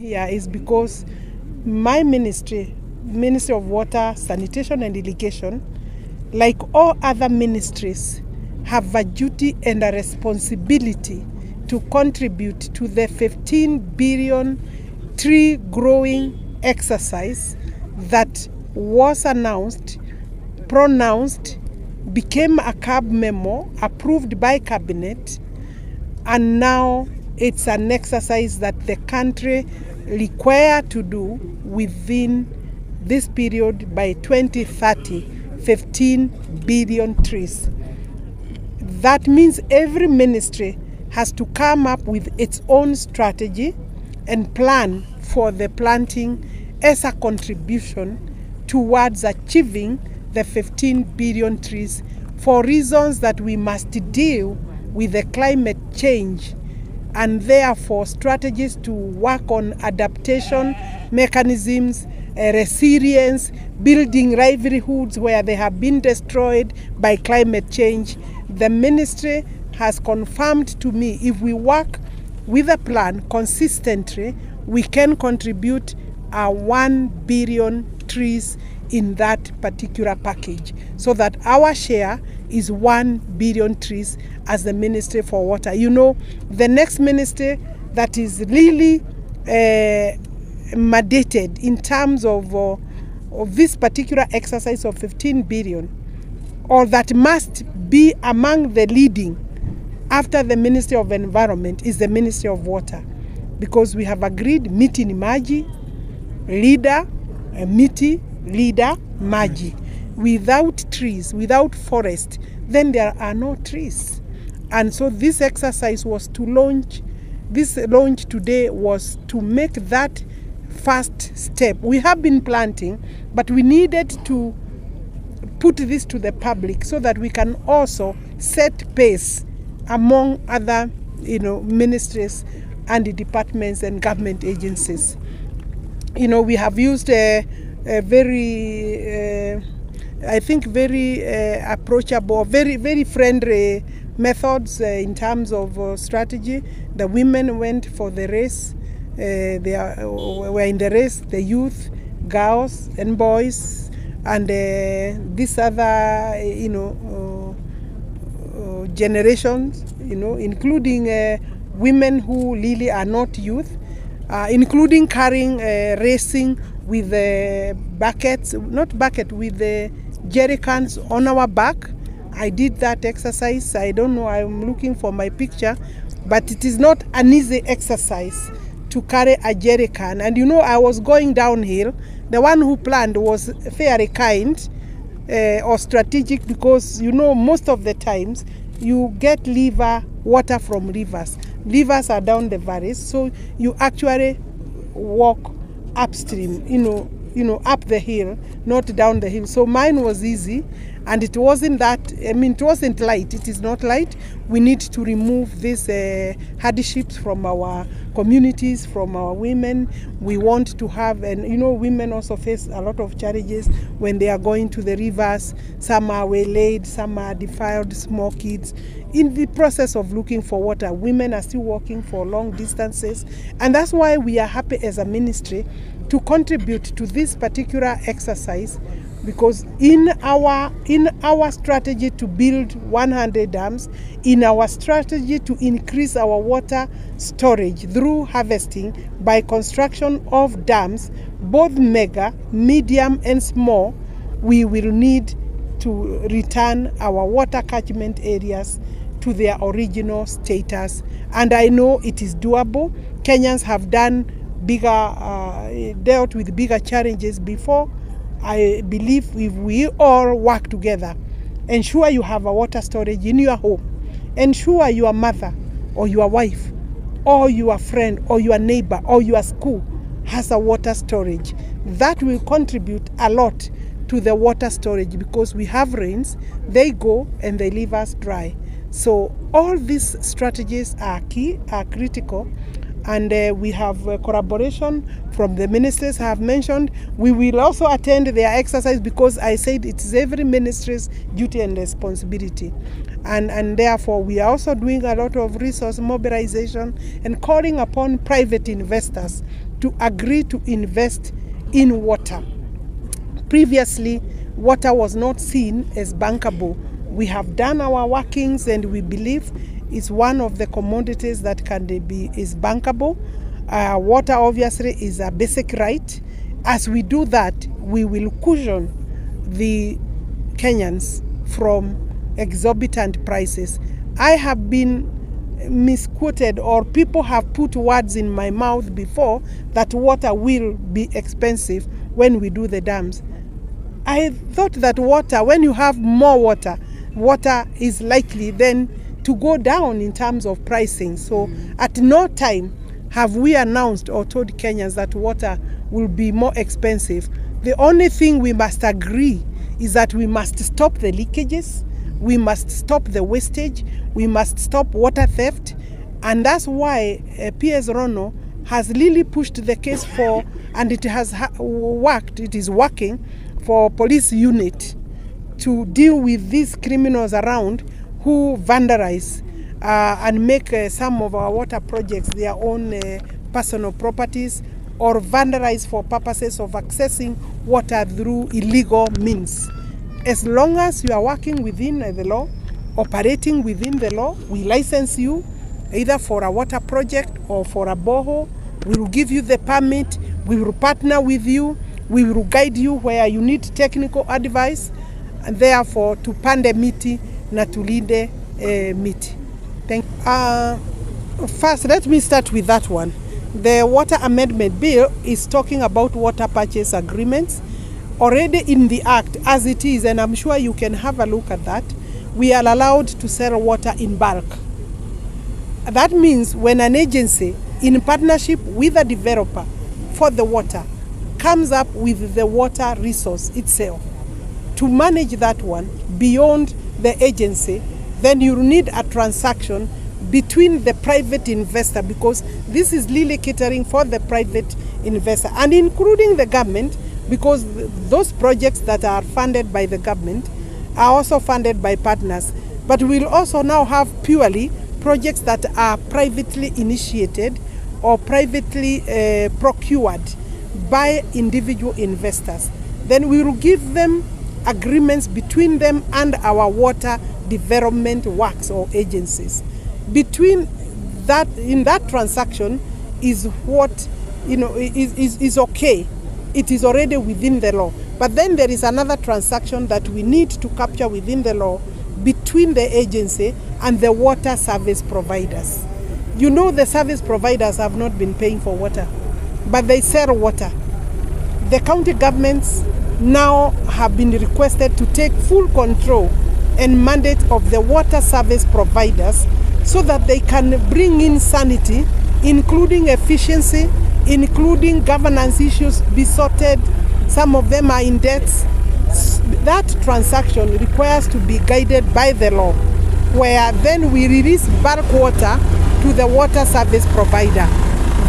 Here is because my ministry, Ministry of Water, Sanitation and Irrigation, like all other ministries, have a duty and a responsibility to contribute to the 15 billion tree growing exercise that was pronounced, became a CAB memo approved by cabinet, and now it's an exercise that the country required to do within this period by 2030, 15 billion trees. That means every ministry has to come up with its own strategy and plan for the planting as a contribution towards achieving the 15 billion trees for reasons that we must deal with the climate change, and therefore strategies to work on adaptation mechanisms, resilience, building livelihoods where they have been destroyed by climate change. The ministry has confirmed to me if we work with a plan consistently, we can contribute 1 billion trees in that particular package, so that our share is 1 billion trees as the Ministry for Water. You know, the next ministry that is really mandated in terms of this particular exercise of 15 billion, or that must be among the leading after the Ministry of Environment, is the Ministry of Water, because we have agreed miti ni maji, leader, miti, leader, maji. Without trees, without forest, then there are no trees. And so this exercise was to launch, this launch today was to make that first step. We have been planting, but we needed to put this to the public so that we can also set pace among other, ministries and the departments and government agencies. We have used a very, very approachable, very, very friendly methods in terms of strategy. The women went for the race. They were in the race, the youth, girls and boys, and these other, generations, including women who really are not youth, including carrying, racing with the buckets, with the jerry cans on our back. I did that exercise. I don't know, I'm looking for my picture, but it is not an easy exercise to carry a jerry can. And I was going downhill. The one who planned was very kind or strategic, because most of the times you get water from rivers. Rivers are down the valleys, so you actually walk upstream, up the hill, not down the hill. So mine was easy, and it wasn't it wasn't light. It is not light. We need to remove these hardships from our communities, from our women. We want to have, and women also face a lot of challenges when they are going to the rivers. Some are waylaid, some are defiled, small kids. In the process of looking for water, women are still walking for long distances, and that's why we are happy as a ministry to contribute to this particular exercise, because in our strategy to build 100 dams, in our strategy to increase our water storage through harvesting by construction of dams, both mega, medium and small, we will need to return our water catchment areas to their original status. And I know it is doable. Kenyans have done dealt with bigger challenges before. I believe if we all work together, ensure you have a water storage in your home, ensure your mother or your wife or your friend or your neighbor or your school has a water storage. That will contribute a lot to the water storage, because we have rains, they go and they leave us dry. So all these strategies are key, are critical, and we have collaboration from the ministers I have mentioned. We will also attend their exercise, because I said it is every ministry's duty and responsibility. And therefore we are also doing a lot of resource mobilization and calling upon private investors to agree to invest in water. Previously, water was not seen as bankable. We have done our workings and we believe it's one of the commodities that is bankable. Water obviously is a basic right. As we do that, we will cushion the Kenyans from exorbitant prices. I have been misquoted, or people have put words in my mouth before that water will be expensive when we do the dams. I thought that water, when you have more water, water is likely then to go down in terms of pricing. So at no time have we announced or told Kenyans that water will be more expensive. The only thing we must agree is that we must stop the leakages, we must stop the wastage, we must stop water theft, and that's why PS Rono has really pushed the case for, and it has worked, it is working for police unit to deal with these criminals around who vandalize and make some of our water projects their own personal properties, or vandalize for purposes of accessing water through illegal means. As long as you are working within the law, operating within the law, we license you either for a water project or for a borehole. We will give you the permit, we will partner with you, we will guide you where you need technical advice, and therefore tupande miti na tulinde miti. Thank you. First, let me start with that one. The Water Amendment Bill is talking about water purchase agreements. Already in the Act, as it is, and I'm sure you can have a look at that, we are allowed to sell water in bulk. That means when an agency, in partnership with a developer for the water, comes up with the water resource itself, to manage that one beyond the agency, then you need a transaction between the private investor, because this is really catering for the private investor, and including the government, because those projects that are funded by the government are also funded by partners. But we'll also now have purely projects that are privately initiated or privately procured by individual investors. Then we will give them agreements between them and our water development works or agencies. Between that, in that transaction is what, you know, is okay. It is already within the law. But then there is another transaction that we need to capture within the law between the agency and the water service providers. You know, the service providers have not been paying for water, but they sell water. The county governments now have been requested to take full control and mandate of the water service providers so that they can bring in sanity, including efficiency, including governance issues be sorted. Some of them are in debts. That transaction requires to be guided by the law, where then we release bulk water to the water service provider.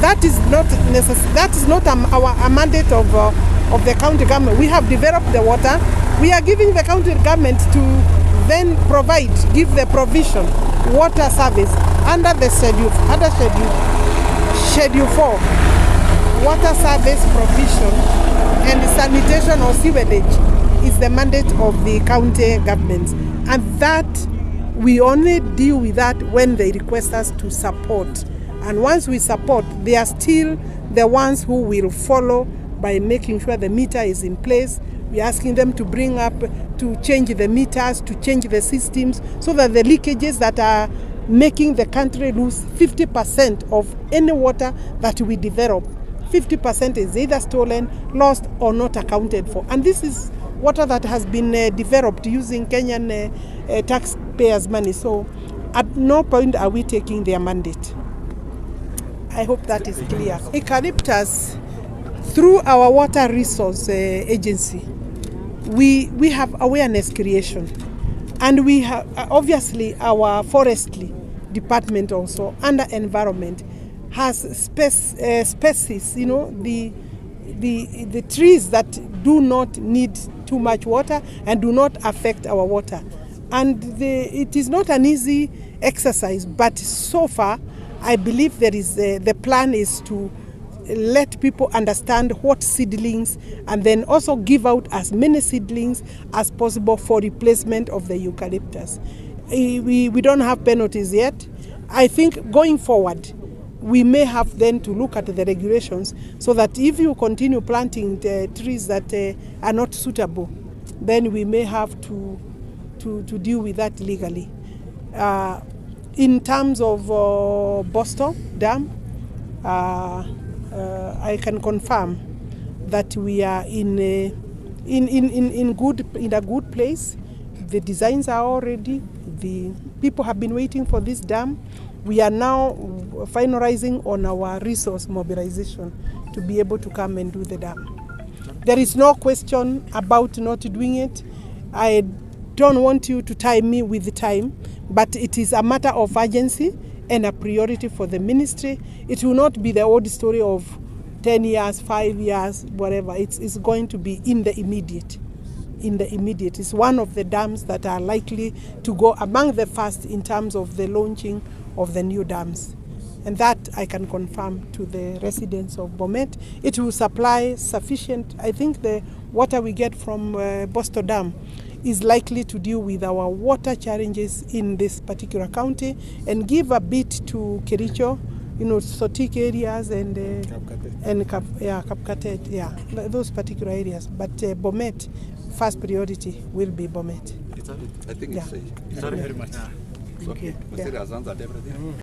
That is not necessary. That is not our mandate of the county government. We have developed the water. We are giving the county government to then give the provision water service under the schedule 4. Water service provision and sanitation or sewerage is the mandate of the county governments, and that we only deal with that when they request us to support. And once we support, they are still the ones who will follow by making sure the meter is in place. We're asking them to bring up, to change the meters, to change the systems, so that the leakages that are making the country lose 50% of any water that we develop, 50% is either stolen, lost, or not accounted for. And this is water that has been developed using Kenyan taxpayers' money. So at no point are we taking their mandate. I hope that is clear. Eucalyptus, through our water resource agency, we have awareness creation. And we have, obviously, our forestry department also, under environment, has species, you know, the trees that do not need too much water and do not affect our water. And it is not an easy exercise, but so far, I believe there is the plan is to let people understand what seedlings, and then also give out as many seedlings as possible for replacement of the eucalyptus. We don't have penalties yet. I think going forward, we may have then to look at the regulations so that if you continue planting the trees that are not suitable, then we may have to deal with that legally. In terms of Bosto Dam, I can confirm that we are in a good place. The designs are all ready. The people have been waiting for this dam. We are now finalizing on our resource mobilization to be able to come and do the dam. There is no question about not doing it. I don't want you to tie me with the time, but it is a matter of urgency and a priority for the ministry. It will not be the old story of 10 years, 5 years, whatever. It's going to be in the immediate. It's one of the dams that are likely to go among the first in terms of the launching of the new dams. And that I can confirm to the residents of Bomet. It will supply sufficient. I think the water we get from Bosto Dam is likely to deal with our water challenges in this particular county and give a bit to Kericho, Sotik areas and Kapkatet, those particular areas. But Bomet, first priority will be Bomet. I think it's safe. Sorry very much. Okay. Yeah.